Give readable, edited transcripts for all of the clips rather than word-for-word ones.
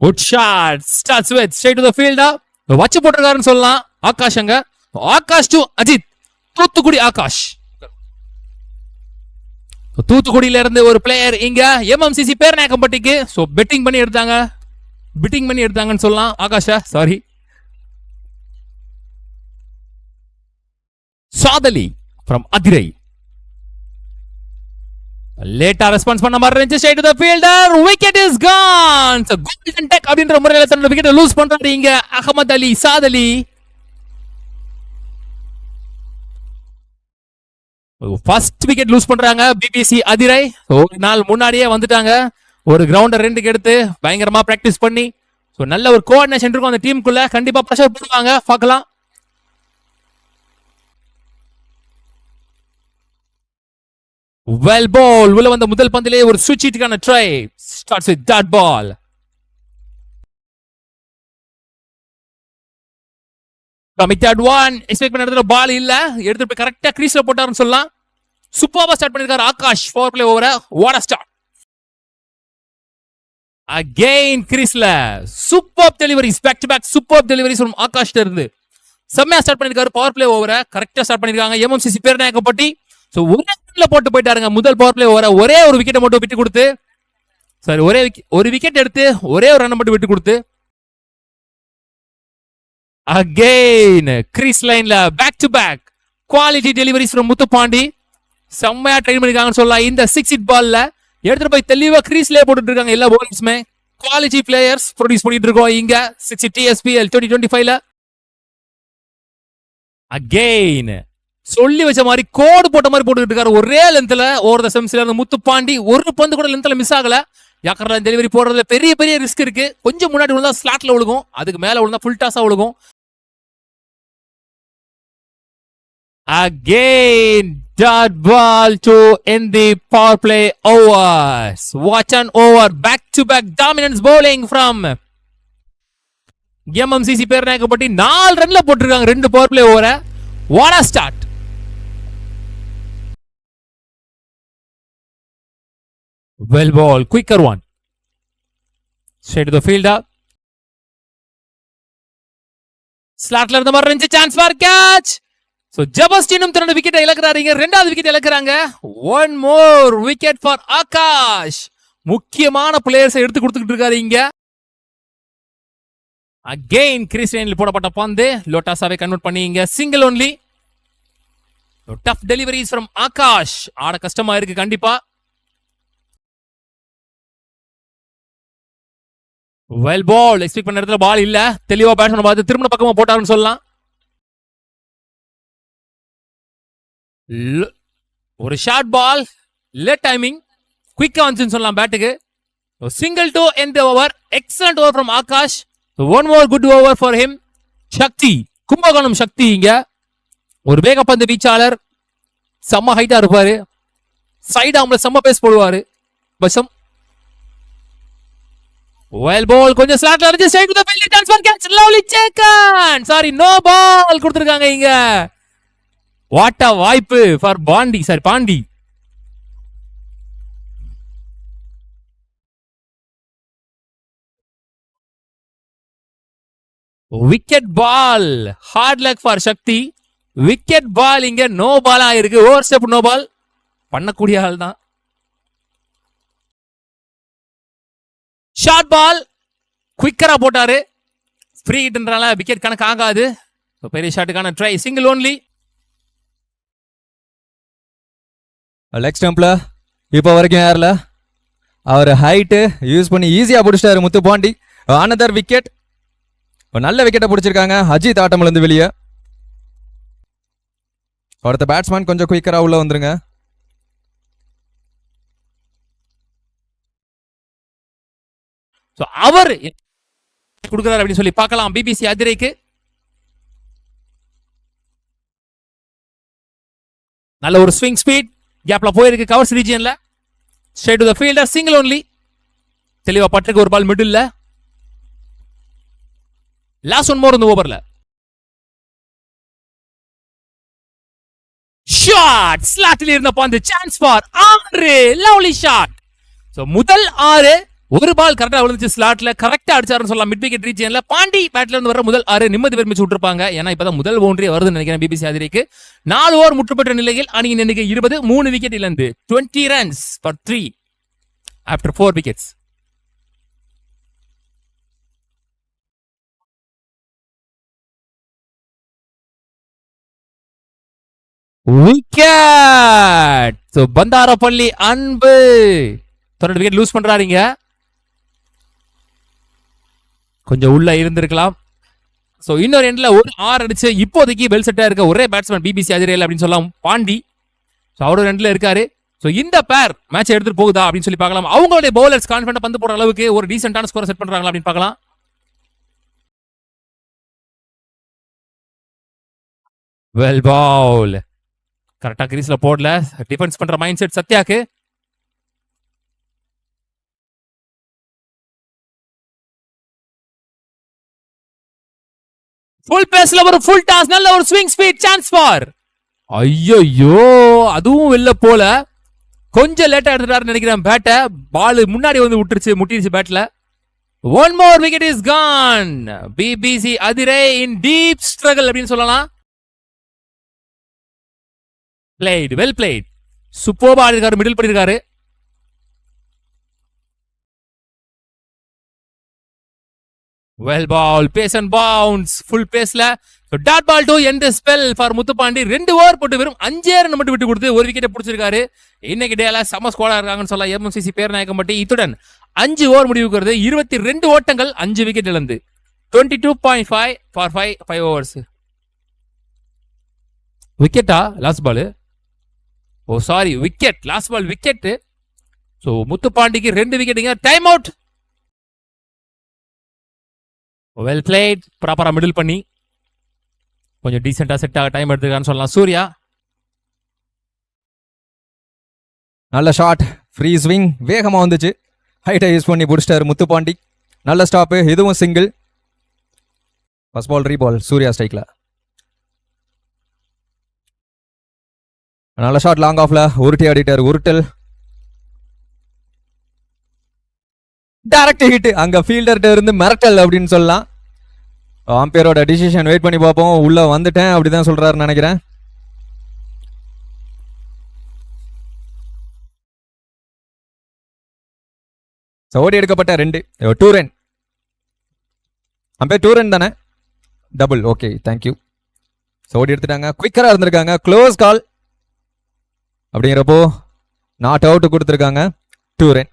Good shot starts with straight to the field. வச்சு போட்டுருக்காருன்னு சொல்லலாம் ஆகாஷ். அங்க ஆகாஷ் டு அஜித். தூத்துக்குடி ஆகாஷ். தூத்துக்குடியில இருந்து ஒரு பிளேயர் இங்க எம்எம்சிசி பேர்நாயக்கம்பட்டிக்கு பெட்டிங் பண்ணி எடுத்தாங்கன்னு சொல்லலாம் ஆகாஷா. Sorry, Sadhali from Adhirai. லேட்டா ரெஸ்பான்ஸ் பண்ண மாதிரி இருந்துச்சு. Straight to the fielder. Wicket is gone. Golden duck அப்படின்ற முறையில தன்னோட விக்கெட் லூஸ் பண்றாரு இங்க Ahmed Ali Sadhali. First wicket lose பண்றாங்க பிபிசி அதிரை. ஒரு நாள் முன்னாடியே வந்துட்டாங்க. ஒரு கிரவுண்டர் 2க்கு எடுத்து பயங்கரமா பிராக்டிஸ் பண்ணி நல்ல ஒரு கோஆர்டினேஷன் இருக்கும் அந்த டீமுக்குள்ள. கண்டிப்பா பிரஷர் போடுவாங்க, பார்க்கலாம். Well ball. உள்ள வந்த முதல் பந்திலே ஒரு சுவிட்ச் ஹிட்டுக்கான try. Starts with dot ball. Committed one. Expect பண்ண இடத்துல பால் இல்ல, எடுத்து போய் கரெக்டா கிரீஸ்ல போட்டாருன்னு சொல்லலாம். சூப்பரா ஸ்டார்ட் பண்ணிருக்காரு ஆகாஷ். பவர் பிளே ஓவர வாட் அ ஸ்டார்ட். அகைன் கிரீஸ்ல super deliveries, back to back super deliveries from ஆகாஷ்ல இருந்து செம்மையா ஸ்டார்ட் பண்ணிருக்காரு. பவர் பிளே ஓவர கரெக்டா ஸ்டார்ட் பண்ணிருக்காங்க எம்எம்சிசி பேர்நாயக்கப்பட்டி. ஒரே ரன்ல போட்டு போயிட்டாருங்க முதல் பவர் பிளே ஓவர. ஒரே ஒரு விக்கெட் மட்டும் விட்டு கொடுத்து, சாரி ஒரு விக்கெட் எடுத்து ஒரே ஒரு ரன் மட்டும் விட்டு கொடுத்து அகைன் கிரீஸ் லைன்ல back to back quality deliveries from Muthupandi. செம்மையா ட்ரைன் பண்ணிருக்காங்கன்னு சொல்லலாம். இந்த 6 ஹிட் பால்ல எடுத்துட்டு போய் தெளிவா கிரீஸ்லயே போட்டுட்டு இருக்காங்க எல்லா பவுலர்ஸுமே. குவாலிட்டி பிளேயர்ஸ் ப்ரொடியூஸ் பண்ணிட்டு இருக்கோம் இங்க 60 டிஎஸ்பிஎல் 2025ல. அகைன் சொல்லி வச்ச மாதிரி கோடு போட்ட மாதிரி போட்டுக்கிட்டு இருக்காரு. ஒரே லென்த்ல ஓவர் த செம்ஸ்ல இருந்து முத்துப்பாண்டி ஒரு பந்து கூட லென்த்ல மிஸ் ஆகல. யாக்கர்ல டெலிவரி போடுறதுல பெரிய பெரிய ரிஸ்க் இருக்கு. கொஞ்சம் முன்னாடி விழுந்தா ஸ்லாட்ல விழுகும், அதுக்கு மேல விழுந்தா ஃபுல் டாஸா விழுகும். Again, dot ball to end the power play overs. Watch an over, back-to-back dominance bowling from MMCC பேர்நாயக்கப்பட்டி. 4 ரன்ல போட்டிருக்காங்க 2 பவர் பிளே ஓவர. What a start. Well ball, quicker one. Straight to the fielder. Slatல இருந்த மாதிரி இருந்துச்சு. Chance for catch. ஜபஸ்டினும் தன்னோட விக்கெட்டை இழக்கிறாரு. ரெண்டாவது விக்கெட் இழக்கிறாங்க. One more wicket for Akash. முக்கியமான பிளேயர்ஸ் எடுத்து கொடுத்துட்டு இருக்காரு இங்க. அகைன் கிரீஸ் லைனில் போடப்பட்ட பந்து லோட்டாஸாவை கன்வெர்ட் பண்ணி இங்க single only. Tough deliveries from Akash. ஆட கஷ்டமா இருக்கு கண்டிப்பா. வெல் பால். எக்ஸ்பெக்ட் பண்ண இடத்துல பால் இல்ல, தெளிவா பேட்ஸ்மேன் பார்த்து திரும்ப பக்கமா போட்டாருன்னு சொல்லலாம். ஒரு ஷார்ட் பால், லேட் டைமிங், குயிக்கா வந்துச்சுன்னு சொல்லலாம் பேட்டுக்கு. Single to end the over. Excellent over from Akash. One more good over for him. Sakthi, Kumbakonam Sakthi இங்க ஒரு வேகப்பந்து வீச்சாளர். செம்ம ஹைட்டா இருப்பாரு. சைடு ஆம்ல செம்ம பேஸ் போடுவாரு. பசம் வெல் பால். கொஞ்சம் ஸ்லாட்ல இருந்துச்சு. Straight to the field. Chance for catch. Lovely சேக்கன். சாரி, நோ பால் கொடுத்திருக்காங்க இங்க. வாட் அ வாய்ப்பு for Pandi. Sorry, Pandi. Wicket ball. Hard luck for Sakthi. Wicket ball இங்க நோ பாலா இருக்கு. ஓவர் ஸ்டெப் நோ பால் பண்ணக்கூடிய ஆள் தான். ஷார்ட் பால் குயிக்கரா போட்டாரு. ஃப்ரீ ஹிட்ன்றனால விக்கெட் கணக்கு ஆகாது. பெரிய ஷாட்டுக்கான ட்ரை. Single only. லெக் ஸ்டம்ப்ல இப்போ வரைக்கும் யாரில் அவர் ஹைட்டு யூஸ் பண்ணி ஈஸியாக பிடிச்சிட்டாரு முத்துப்பாண்டி. Another wicket. நல்ல விக்கெட்டை பிடிச்சிருக்காங்க அஜித் ஆட்டம்லேருந்து வெளியே. அடுத்த பேட்ஸ்மேன் கொஞ்சம் குயிக்கராக உள்ள வந்துருங்க. அவர் கொடுக்கிறார் அப்படின்னு சொல்லி பார்க்கலாம். பிபிசி அதிரைக்கு நல்ல ஒரு ஸ்விங் ஸ்பீட் கேப்ல போயிருக்கு கவர்ஸ் ரீஜியன்ல. Straight to the fielder. Single only. தெளிவா பட்டிருக்கு ஒரு பால் மிடில்ல. லாஸ்ட் ஒன் மோர் இந்த ஓவர்ல. ஷாட். ஸ்லாட்டில் இருந்த பந்து. Chance for 6. Lovely shot. முதல் 6 ஒரு பால் கரெக்டா விழுந்துச்சு ஸ்லாட்ல, கரெக்டா அடிச்சாருன்னு சொல்லலாம். மிட் விக்கெட் ரீஜன்ல பாண்டி பேட்ல இருந்து வர முதல் 6 நிம்மதி விரும்பிச்சு விட்டுருப்பாங்க. ஏன்னா இப்பதான் முதல் பவுண்டரி வருதுன்னு நினைக்கிறேன் பிபிசி அதிரைக்கு. 4 ஓவர் முற்றுப்பெற்ற நிலையில் அணியின் எண்ணிக்கை 20, 3 விக்கெட் இழந்து 20 runs for 3 after 4 wickets. Wicket. So Pandarappalli அன்பு தொடர்ந்து விக்கெட் லூஸ் பண்றாருங்க. கொஞ்சம் உள்ள இருந்திருக்கலாம். சோ இன்னொரு எண்ட்ல ஒரு 6 அடிச்சு இப்போதைக்கு வெல் செட்டா இருக்க ஒரே பேட்ஸ்மேன் பிபிசி அதிரேல் அப்படின்னு சொல்லலாம் பாண்டி. சோ அவரோட எண்ட்ல இருக்காரு. சோ இந்த பேர் மேட்ச் எடுத்துட்டு போகுதா அப்படின்னு சொல்லி பார்க்கலாம். அவங்களுடைய பவுலர்ஸ் கான்ஃபிடன்ட் பந்து போற அளவுக்கு ஒரு டீசென்டான ஸ்கோர் செட் பண்றாங்களா அப்படின்னு பார்க்கலாம். வெல் பவுல் கரெக்டா கிரீஸ்ல போடல. டிஃபென்ஸ் பண்ற மைண்ட் செட் சத்யாக்கு. ஃபுல் பேஸ்ல ஒரு ஃபுல் டாஸ், நல்ல ஒரு ஸ்விங் ஸ்பீட் சான்ஸ் ஃபார். ஐயோ அதுவும் வெளில போல. கொஞ்சம் லேட்டா எடுத்துட்டாருன்னு நினைக்கிறேன் பேட்டை. பால் முன்னாடி வந்து விட்டுருச்சு, முட்டிருச்சு பேட்ல. One more wicket is gone. BBC Adhirai in deep struggle அப்படின்னு சொல்லலாம். Played well played. சூப்பர்பா ஆடிருக்காரு, மிடில் பண்ணிருக்காரு. Well ball pace and bounce full பேஸ்ல. Dot ball to end the spell for Muthupandi. 2 over போட்டு வெறும் 5 ரன் மட்டும் விட்டு கொடுத்து ஒரு விக்கெட்டை பிடிச்சிருக்காரு. இன்னைக்கு டேல சம ஸ்கோரா இருக்காங்கன்னு சொல்லலாம் எம்எம்சிசி பேர்நாயக்கம்பட்டி. இத்துடன் 5 ஓவர் முடிவுக்கு வருது. 22 ஓட்டங்கள், 5 விக்கெட் இழந்து 22.5 ஃபார் 5 ஓவர்ஸ். விக்கெட்டா last ball? Oh sorry, wicket last ball wicket. So முத்துப்பாண்டிக்கு 2 விக்கெட்டுங்க. Time out. Well played. ப்ராப்பரா மிடில் பண்ணி கொஞ்சம் டீசென்டா செட் ஆக டைம் எடுத்துக்கான்னு சொல்லலாம். சூர்யா நல்ல ஷாட், ஃப்ரீ ஸ்விங், வேகமா வந்துச்சு. ஹைட்டை யூஸ் பண்ணி பிடிச்சிட்டாரு முத்துப்பாண்டி. நல்ல ஸ்டாப்பு, இதுவும் சிங்கிள். First ball ரீபால் Surya ஸ்ட்ரைக்ல. நல்ல ஷாட் லாங் ஆஃப்ல உருட்டி ஆடிட்டாரு. உருட்டல் டைரக்ட் ஹிட். அங்க ஃபீல்டர்கிட்ட இருந்து மிரட்டல் அப்படின்னு சொல்லலாம். ஆம்பியரோட டிசிஷன் வெயிட் பண்ணி பார்ப்போம். உள்ள வந்துட்டேன் அப்படிதான் சொல்றாருன்னு நினைக்கிறேன். ஓடி எடுக்கப்பட்ட 2 ரன். அம்பே 2 ரன் தானே? டபுள். Okay thank you. ஓடி எடுத்துட்டாங்க. குயிக்கரா இருந்திருக்காங்க. க்ளோஸ் கால் அப்படிங்கிறப்போ நாட் அவுட் கொடுத்துருக்காங்க. 2 ரன்.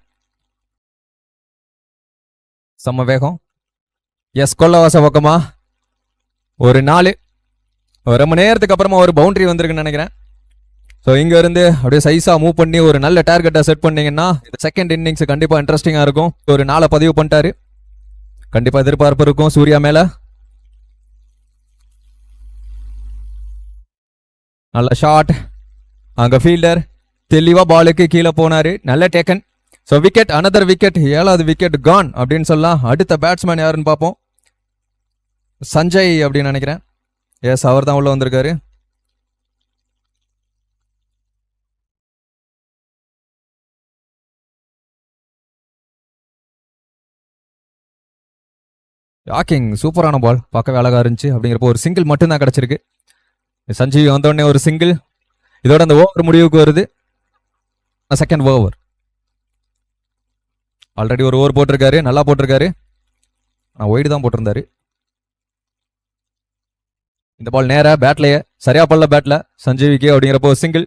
செம்ம வேகம். எஸ் கொல்லவாச பக்கமா ஒரு 4. ரொம்ப நேரத்துக்கு அப்புறமா ஒரு பவுண்டரி வந்திருக்குன்னு நினைக்கிறேன். ஸோ இங்க இருந்து அப்படியே சைஸா மூவ் பண்ணி ஒரு நல்ல டார்கெட்டை செட் பண்ணீங்கன்னா செகண்ட் இன்னிங்ஸ் கண்டிப்பா இன்ட்ரெஸ்டிங்கா இருக்கும். ஒரு 4 பதிவு பண்ணிட்டாரு. கண்டிப்பா எதிர்பார்ப்பு இருக்கும் சூர்யா மேல. நல்ல ஷாட். அங்க ஃபீல்டர் தெளிவா பாலுக்கு கீழே போனாரு. நல்ல taken. So wicket, another wicket. 7வது விக்கெட் கான் அப்படின்னு சொல்லலாம். அடுத்த பேட்ஸ்மேன் யாருன்னு பார்ப்போம். சஞ்சய் அப்படின்னு நினைக்கிறேன். எஸ், அவர் தான் உள்ள வந்திருக்காரு. யாக்கிங் சூப்பரான பால், பார்க்கவே அழகா இருந்துச்சு. அப்படிங்கிறப்போ ஒரு சிங்கிள் மட்டும்தான் கிடைச்சிருக்கு. சஞ்சய் வந்தோடனே ஒரு சிங்கிள். இதோட அந்த ஓவர் முடிவுக்கு வருது. Second over. ஆல்ரெடி ஒரு ஓவர் போட்டிருக்காரு, நல்லா போட்டிருக்காரு. ஒயிடு தான் போட்டிருந்தாரு. இந்த பால் நேரா பேட்லயே சரியா பல்ல பேட்ல சஞ்சீவிக்கு அப்படிங்கிறப்போ சிங்கிள்.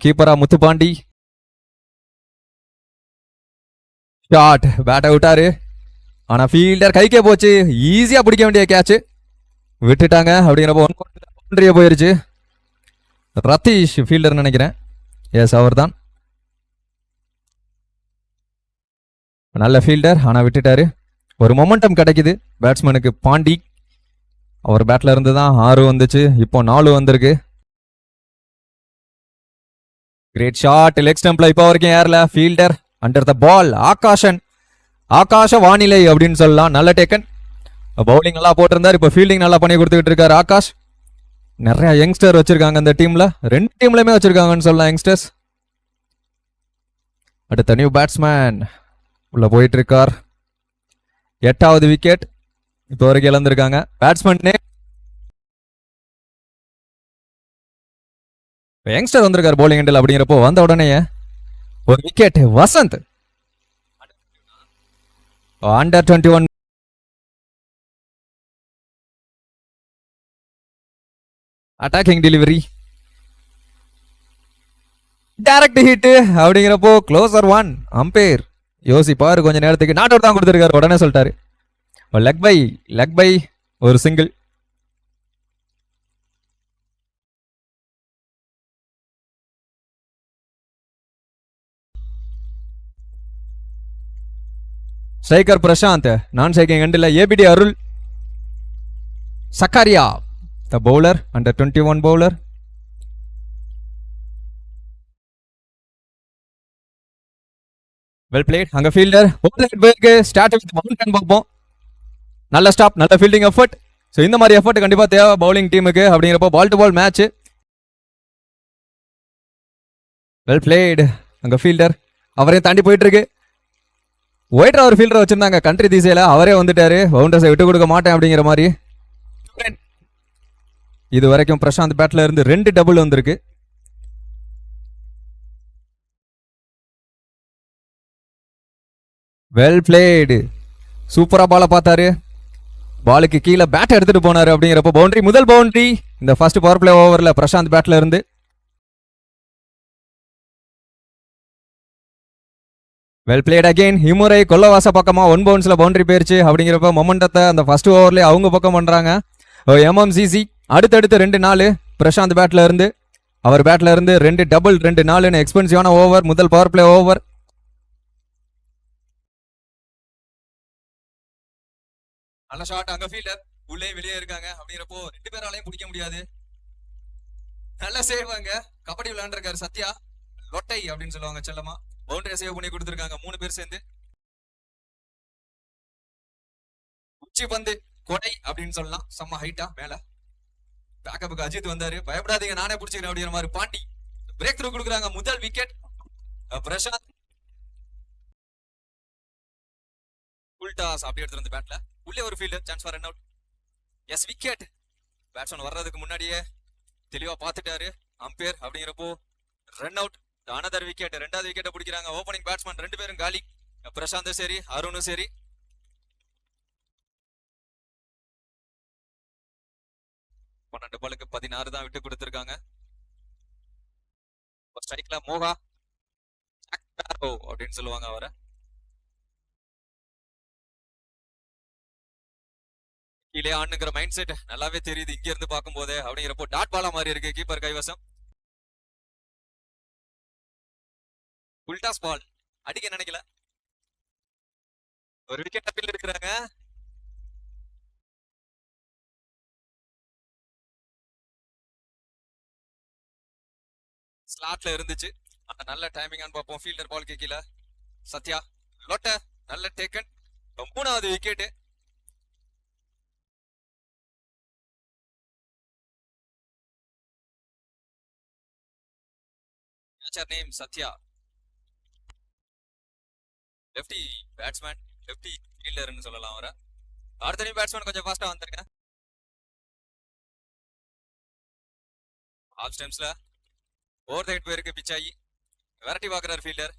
கீப்பரா முத்துப்பாண்டி ஷாட். பேட்டை விட்டாரு. ஆனா ஃபீல்டர் கைக்கே போச்சு. ஈஸியா பிடிக்க வேண்டிய கேட்ச் விட்டுட்டாங்க. அப்படிங்கிறப்போ பவுண்டரியே போயிருச்சு. ரத்தீஷ் ஃபீல்டர் நினைக்கிறேன். எஸ், அவர் தான். நல்ல ஃபீல்டர், ஆனா விட்டுட்டாரு. ஒரு மொமெண்டம் கிடைக்குது பேட்ஸ்மேனுக்கு. பாண்டி அவர் பேட்ல இருந்து தான் 6 வந்துச்சு, இப்போ 4 வந்திருக்கு. Great shot. லெக் ஸ்டம்ப்ல இப்போ வரைக்கும் ஏர்ல ஃபீல்டர் அண்டர் த பால். ஆகாஷ வானிலை அப்படின்னு சொல்லலாம். நல்ல டேக்கன். பவுலிங் நல்லா போட்டிருந்தார். இப்போ ஃபீல்டிங் நல்லா பண்ணி கொடுத்துக்கிட்டு இருக்காரு ஆகாஷ். நிறைய யங்ஸ்டர் வச்சிருக்காங்க இந்த டீம்ல. 2 டீம்லயுமே வச்சிருக்காங்கன்னு சொல்லலாம் யங்ஸ்டர்ஸ். அடுத்த நியூ பேட்ஸ்மேன் உள்ள போயிட்டு இருக்கார். 8வது விக்கெட் இப்போ வரைக்கும் இழந்திருக்காங்க. பேட்ஸ்மேன் யங்ஸ்டர் வந்திருக்காரு bowling எண்டில். அப்படிங்கிறப்போ வந்த உடனே ஒரு wicket. Vasanth under 21 attacking delivery, direct hit. அப்படிங்கிறப்போ க்ளோசர் 1. அம்பையர் யோசிப்பாரு கொஞ்ச நேரத்துக்கு. நாட் அவுட் தான் கொடுத்திருக்காரு. உடனே சொல்லிட்டாரு லெக் பை ஒரு single. Striker Prashanth, non striking எண்டில் ABD Arul. Sakariya the bowler, under 21 bowler. Well played. அங்க ஃபீல்டர் ஸ்டார்ட் வித் மவுண்டன் பார்ப்போம். நல்ல ஸ்டாப், நல்ல ஃபீல்டிங் எஃபர்ட். ஸோ இந்த மாதிரி எஃபர்ட் கண்டிப்பா தேவை பவுலிங் டீமுக்கு. அப்படிங்கிறப்போ ball to ball match. Well played. அங்க ஃபீல்டர் அவரையும் தாண்டி போயிட்டு இருக்கு. ஒயிட் ஒரு ஃபீல்டர் வச்சிருந்தாங்க கண்ட்ரி திசையில, அவரே வந்துட்டாரு. பவுண்டர்ஸை விட்டு கொடுக்க மாட்டேன் அப்படிங்கிற மாதிரி. இது வரைக்கும் பிரசாந்த் பேட்ல இருந்து 2 டபுள் வந்திருக்கு. Well blade. சூப்பரா பால பார்த்தாரு. பாலுக்கு கீழே பேட் எடுத்துட்டு போனாரு. அப்படிங்கிறப்ப பவுண்டரி, முதல் பவுண்டரி இந்த ஃபர்ஸ்ட் பவர் பிளே ஓவர்ல பிரசாந்த் பேட்ல இருந்து. Well plate again. இம்முறை கொல்லவாச பக்கமா 1 பவுன்ஸ்ல பவுண்டரி போயிருச்சு. அப்படிங்கிறப்ப மொமெண்டத்தை அந்த ஃபர்ஸ்ட் ஓவர்ல அவங்க பக்கம் பண்றாங்க MMCC. அடுத்தடுத்து 2-4 பிரசாந்த் பேட்ல இருந்து. அவர் பேட்ல இருந்து 2 டபுள் 2-4 எக்ஸ்பென்சிவான ஓவர், முதல் பவர் பிளே ஓவர். நல்ல ஷாட். அங்க ஃபீல்டர் உள்ளே வெளியே இருக்காங்க. அப்படிங்கிறப்போ 2 பேராலையும் பிடிக்க முடியாது. நல்ல சேவ். அங்க கபடி விளையாண்டுருக்காரு சத்யா. லொட்டை அப்படின்னு சொல்லுவாங்க செல்லமா. பவுண்டரி சேவ் பண்ணி கொடுத்திருக்காங்க 3 பேர் சேர்ந்து. உச்சி பந்து கொடை அப்படின்னு சொல்லலாம். செம்ம ஹைட்டா மேல. பேக்கப்புக்கு அஜித் வந்தாரு. பயப்படாதீங்க நானே பிடிச்சிக்கிறேன் அப்படிங்கிற மாதிரி பாண்டி பிரேக் த்ரூ கொடுக்குறாங்க. முதல் விக்கெட் பிரசாந்த். உல்டாஸ் அப்படி எடுத்து வந்து பேட்ல உள்ளே ஒரு fielder chance for run out. S wicket. Batsman வர்றதுக்கு முன்னாடியே தெளிவா பார்த்துட்டாரு அம்பையர். அப்படிங்கிறப்போ ரன் அவுட். Another wicket. 2வது விக்கெட்டை பிடிக்கிறாங்க. ஓபனிங் பேட்ஸ்மேன் 2 பேரும் காலி. பிரசாந்தும் சரி அருணும் சரி. பன்னெண்டு பாலுக்கு 16 தான் விட்டு கொடுத்திருக்காங்க. ஸ்ட்ரைக்ல மோகா அப்படின்னு சொல்லுவாங்க அவரை. கீழே ஆடுங்கிற மைண்ட் செட் நல்லாவே தெரியுது இங்க இருந்து பார்க்கும் போதே. அப்படிங்கிறப்போ டாட் பாலா மாதிரி இருக்கு கீப்பர் கைவசம். உல்டாஸ் பால் அடிக்க நினைக்கல. ஒரு விக்கெட் தப்பில் இருக்கிறாங்க. ஸ்லாட்ல இருந்துச்சு. அந்த நல்ல டைமிங் பார்ப்போம். ஃபீல்டர் பால் கீழே சத்யா லொட்ட நல்ல டேக்கன். 3வது wicket. Catcher name Sathya. Lefty batsman, lefty ஃபீல்டர்னு சொல்லலாம் அவரை. அடுத்த பேட்ஸ்மேன் கொஞ்சம் ஃபாஸ்டா வந்துருங்க. ஆஃப் ஸ்டெம்ஸ்ல ஓவர் த ஹெட் போயிருக்கு பிச் ஆகி. வெரைட்டி பாக்குறாரு ஃபீல்டர்.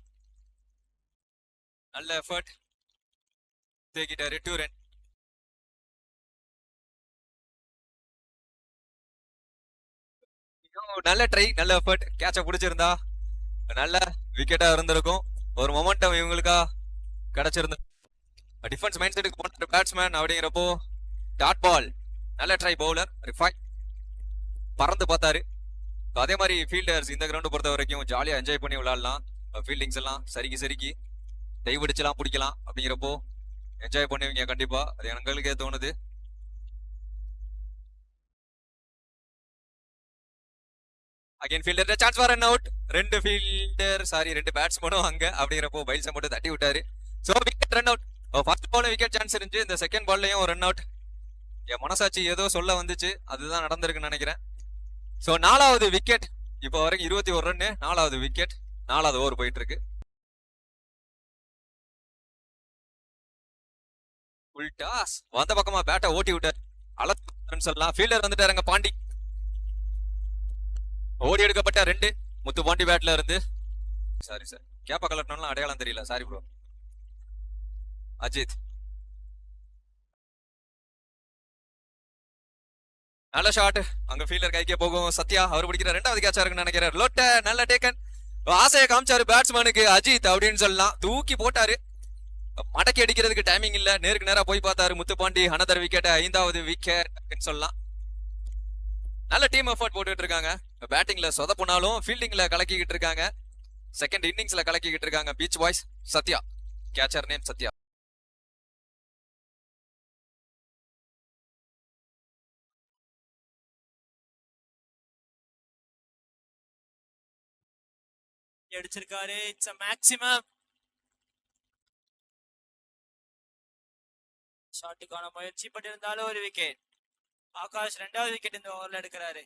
நல்ல எஃபர்ட் தேக்கிட்டாரு. 2 ரன். நல்ல ட்ரை, நல்ல எஃபர்ட். கேட்ச பிடிச்சிருந்தா நல்ல விக்கெட்டா இருந்திருக்கும். ஒரு மொமெண்டம் இவங்களுக்கா கிடைச்சிருந்த. டிஃபென்ஸ் மைண்ட் செட்டுக்கு போன பேட்ஸ்மேன். அப்படிங்கிறப்போ டாட் பால். நல்ல ட்ரை பவுலர் ரிஃபை பறந்து பார்த்தாரு. அதே மாதிரி ஃபீல்டர்ஸ் இந்த கிரவுண்ட் பொறுத்த வரைக்கும் ஜாலியா என்ஜாய் பண்ணி விளையாடலாம். ஃபீல்டிங்ஸ் எல்லாம் சரிக்கு டைவடிச்செல்லாம் பிடிக்கலாம். அப்படிங்கிறப்போ என்ஜாய் பண்ணுவீங்க கண்டிப்பா. அது எங்களுக்கே தோணுது. Again fielder chance for run out. 2 பேட்ஸ்மேனும் அங்க. அப்படிங்கிறப்போ பைல்ஸை மட்டும் தட்டி விட்டாரு. So wicket run out. First பால்ல விக்கெட் சான்ஸ் இருந்துச்சு. இந்த செகண்ட் பால்லையும் ரன் அவுட். என் மனசாட்சி ஏதோ சொல்ல வந்துச்சு, அதுதான் நடந்திருக்குன்னு நினைக்கிறேன். சோ 4வது விக்கெட். இப்போ வரைக்கும் 21 ரன். 4வது விக்கெட். 4வது ஓவர் போயிட்டு இருக்கு. உல்டாஸ் வந்த பக்கமா பேட்டை ஓட்டி விட்டார். அலன்னு சொல்லலாம். ஃபீல்டர் வந்துட்டாருங்க பாண்டி. ஓடி எடுக்கப்பட்ட 2 முத்து பாண்டி பேட்ல இருந்து. சாரி சார், கேப்பா கலட்டணும்லாம் அடையாளம் தெரியல, சாரி ப்ரோ. அஜித் நல்ல ஷாட். அங்க ஃபீல்டர் கைக்கே போகும். சத்யா அவர் பிடிக்கிற 2வது கேட்சா இருக்குன்னு நினைக்கிறார். லோட்ட நல்ல டேக்கன். ஆசையை காமிச்சாரு பேட்ஸ்மேனுக்கு அஜித் அப்படின்னு சொல்லலாம். தூக்கி போட்டாரு. மடக்கி அடிக்கிறதுக்கு டைமிங் இல்ல, நேருக்கு நேரா போய் பார்த்தாரு முத்துப்பாண்டி. அனதர் விக்கெட், 5வது விக்கெட் சொல்லலாம். நல்ல டீம் எஃபர்ட் போட்டுட்டு இருக்காங்க. பேட்டிங்ல சொதப்புனாலும் ஃபீல்டிங்ல கலக்கிக்கிட்டு இருக்காங்க. செகண்ட் இன்னிங்ஸ்ல கலக்கிக்கிட்டு இருக்காங்க beach boys. Sathya catcher name Sathya. அடிச்சிருக்காரு. இட்ஸ் மேக்ஸிமம் ஷாட்டுக்கான முயற்சி பட்டிருந்தாலும் ஒரு விக்கெட். ஆகாஷ் 2வது விக்கெட் இந்த ஓவர்ல எடுக்கிறாரு.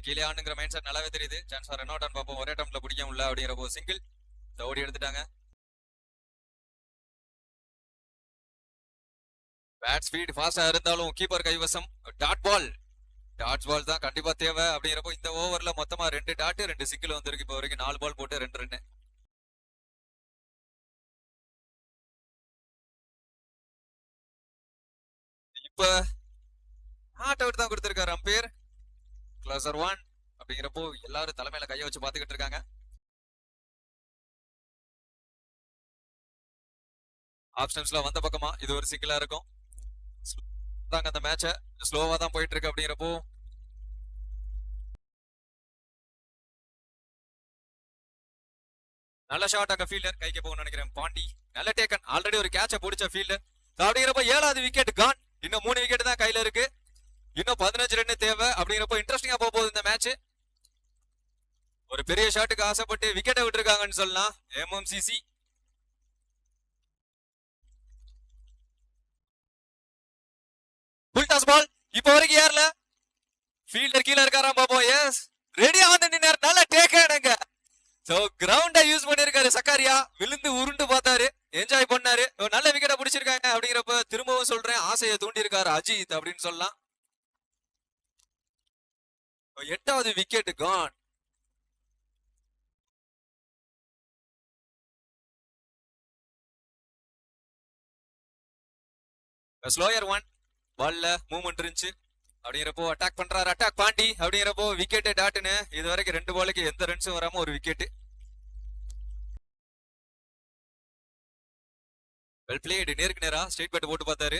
கீழே ஆண்டுங்கிற மைண்ட் செட் நல்லாவே தெரியுது. Chance for run out on பார்ப்போம். ஒரே டைம்ல பிடிக்க முடியல அப்படிங்கிற போது சிங்கிள் ஓடி எடுத்துட்டாங்க. பேட் ஸ்பீட் ஃபாஸ்டா இருந்தாலும் கீப்பர் கைவசம். டாட் பால் தான் கண்டிப்பா தேவை அப்படிங்கிறப்போ இந்த ஓவர்ல மொத்தமா 2 டாட் 2 சிங்கிள் வந்திருக்கு. இப்போ வரைக்கும் 4 பால் போட்டு 2 ரன். இப்ப நாட் அவுட் தான் கொடுத்திருக்காரு அம்பையர். க்ளோசர் 1 அப்படிங்கிறப்போ எல்லாரும் தலைமையில கைய வச்சு பாத்துக்கிட்டு இருக்காங்க. ஆப்ஷன்ஸ்ல வந்த பக்கமா இது ஒரு சிங்கிளா இருக்கும். அந்த மேட்ச ஸ்லோவா தான் போயிட்டு இருக்கு அப்படிங்கிறப்போ நல்ல ஷாட். அங்க ஃபீல்டர் கைக்கு போகணும்னு நினைக்கிறேன் பாண்டி. நல்ல டேக்கன். ஆல்ரெடி ஒரு கேட்ச பிடிச்ச ஃபீல்டர் அப்படிங்கிறப்போ 7வது விக்கெட் கான். இன்னும் 3 விக்கெட் தான் கையில இருக்கு. இன்னும் 15 ரன் தேவை அப்படிங்கிறப்போ இன்ட்ரெஸ்டிங்கா போகுது இந்த மேட்ச். ஒரு பெரிய ஷாட்டுக்கு ஆசைப்பட்டு விக்கெட்டை விட்டுருக்காங்கன்னு சொல்லலாம் எம்எம்சிசி. ஃபுல் டாஸ் பால். இப்போ வரைக்கும் யார்ல ஃபீல்டர் கீழ இருக்காராம் பாப்போம். எஸ், ரெடியா வந்து நின்னார். நல்ல டேக்கனுங்க. சோ கிரவுண்ட யூஸ் பண்ணிருக்காரு சக்காரியா. விழுந்து உருண்டு பார்த்தாரு, என்ஜாய் பண்ணாரு. நல்ல விக்கெட்டை பிடிச்சிருக்காங்க அப்படிங்கிறப்ப திரும்பவும் சொல்றேன், ஆசையை தூண்டி இருக்காரு அஜித் அப்படின்னு சொல்லலாம். 8வது விக்கெட் கான். ஸ்லோயர் 1 பால்ல மூவ்மெண்ட் இருந்துச்சு அப்படிங்கிறப்போ அட்டாக் பண்றாரு. அட்டாக் பாண்டி அப்படிங்கிறப்போ விக்கெட் டாட்னு. இது வரைக்கும் 2 பாலுக்கு எந்த ரன்ஸும் வராம ஒரு விக்கெட். Well blade. நேருக்கு நேரா ஸ்ட்ரைட் பேட் போட்டு பார்த்தாரு.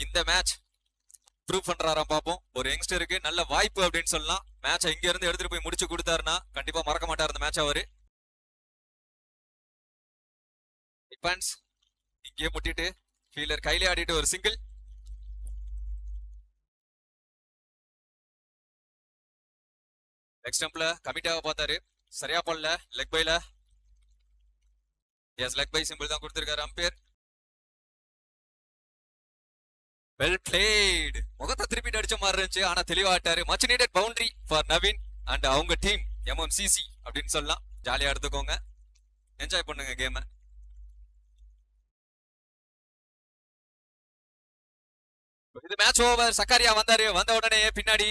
இந்த மேட்ச் ப்ரூவ் பண்றாராம் பாப்போம். ஒரு யங்ஸ்டருக்கு நல்ல வாய்ப்பு அப்படின்னு சொல்லலாம். மேட்சை இங்க இருந்து எடுத்துட்டு போய் முடிச்சு கொடுத்தாருன்னா கண்டிப்பா மறக்க மாட்டார் இந்த மேட்ச் அவரு. டிஃபென்ஸ் இங்கே முட்டிட்டு ஃபீல்டர் கையிலே ஆடிட்டு ஒரு சிங்கிள். லெக் ஸ்டம்ப்ல கமிட்டாக பார்த்தாரு. சரியா போடல. லெக் பைல எஸ், லெக் பை சிம்பிள் தான் கொடுத்திருக்காரு அம்பையர். Well plate. முகத்தை திருப்பிட்டு அடிச்ச மாதிரி இருந்துச்சு, ஆனா தெளிவாட்டாரு. Much needed boundary for Naveen and அவங்க டீம் எம்எம்சிசி அப்படின்னு சொல்லலாம். ஜாலியா எடுத்துக்கோங்க, என்ஜாய் பண்ணுங்க கேம. இது மேட்ச் ஓவர். சக்காரியா வந்தாரு. வந்த உடனே பின்னாடி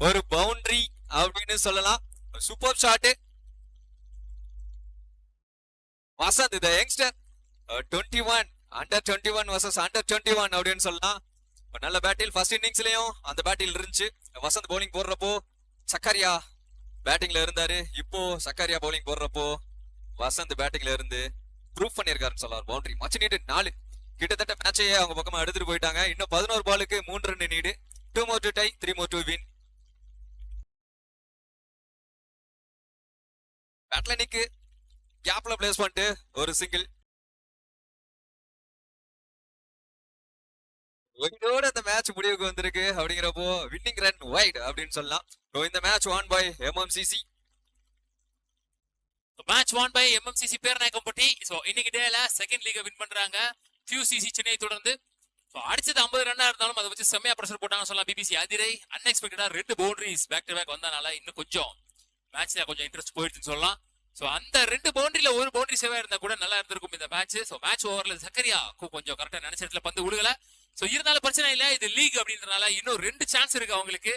ஒரு பவுண்டரி அப்படின்னு சொல்லலாம். Super shot. Vasanth the youngster 21 under 21 versus under 21 அப்படின்னு சொல்லலாம். நல்ல பேட்டில் ஃபர்ஸ்ட் இன்னிங்ஸ்லயும் அந்த பேட்டில் இருந்துச்சு. வசந்த் பவுலிங் போடுறப்போ சக்காரியா பேட்டிங்ல இருந்தாரு. இப்போ சக்காரியா பவுலிங் போடுறப்போ வசந்த் பேட்டிங்ல இருந்து ப்ரூவ் பண்ணிருக்காருன்னு சொல்லலாம். Boundary much needed 4. கிட்டத்தட்ட மேட்சையே அவங்க பக்கமா எடுத்துட்டு போயிட்டாங்க. இன்னும் 11 பாலுக்கு 3 run need. 2 more to tie, 3 more to win. பேட்ல நிக்கு கேப்ல பிளேஸ் பண்ணிட்டு ஒரு சிங்கிள். ஒயிடோட இந்த மேட்ச் முடிவுக்கு வந்திருக்கு அப்படிங்கிறப்போ வின்னிங் ரன் வைட் அப்படின்னு சொல்லலாம். இந்த match won by MMCC. Match won by MMCC Peranayakkampatti. So இன்னைக்கு டேல செகண்ட் லீக வின் பண்றாங்க QCC சென்னை தொடர்ந்து. So, அடிச்சது 50 ரன்னா இருந்தாலும் அதை வச்சு செம்மையா பிரஷர் போட்டாங்க சொல்லலாம் பிபிசி அதிரை. அன்எக்ஸ்பெக்டடா 2 பவுண்டரிஸ் பேக் டு பேக் வந்தனால இன்னும் கொஞ்சம் மேட்ச்ல கொஞ்சம் இன்ட்ரெஸ்ட் போயிடுச்சுன்னு சொல்லலாம். சோ அந்த 2 பவுண்டரியில ஒரு பவுண்டரி சேவா இருந்தா கூட நல்லா இருந்திருக்கும் இந்த மேட்ச். சோ மேட்ச் ஓவர்ல ஜக்கரியா கொஞ்சம் கரெக்டா நினைச்ச இடத்துல பந்து விழுகல. சோ இருந்தாலும் பிரச்சனை இல்ல, இது லீக் அப்படின்றனால இன்னும் 2 சான்ஸ் இருக்கு அவங்களுக்கு.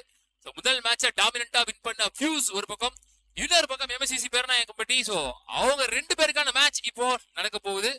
சோ முதல் மேட்சை டாமினண்டா வின் பண்ண ஃபியூஸ் ஒரு பக்கம், இன்னொரு பக்கம் எம்எஸ்சிசி பேர்னா கம்பெட்டி. சோ அவங்க 2 பேருக்கான மேட்ச் இப்போ நடக்க போகுது.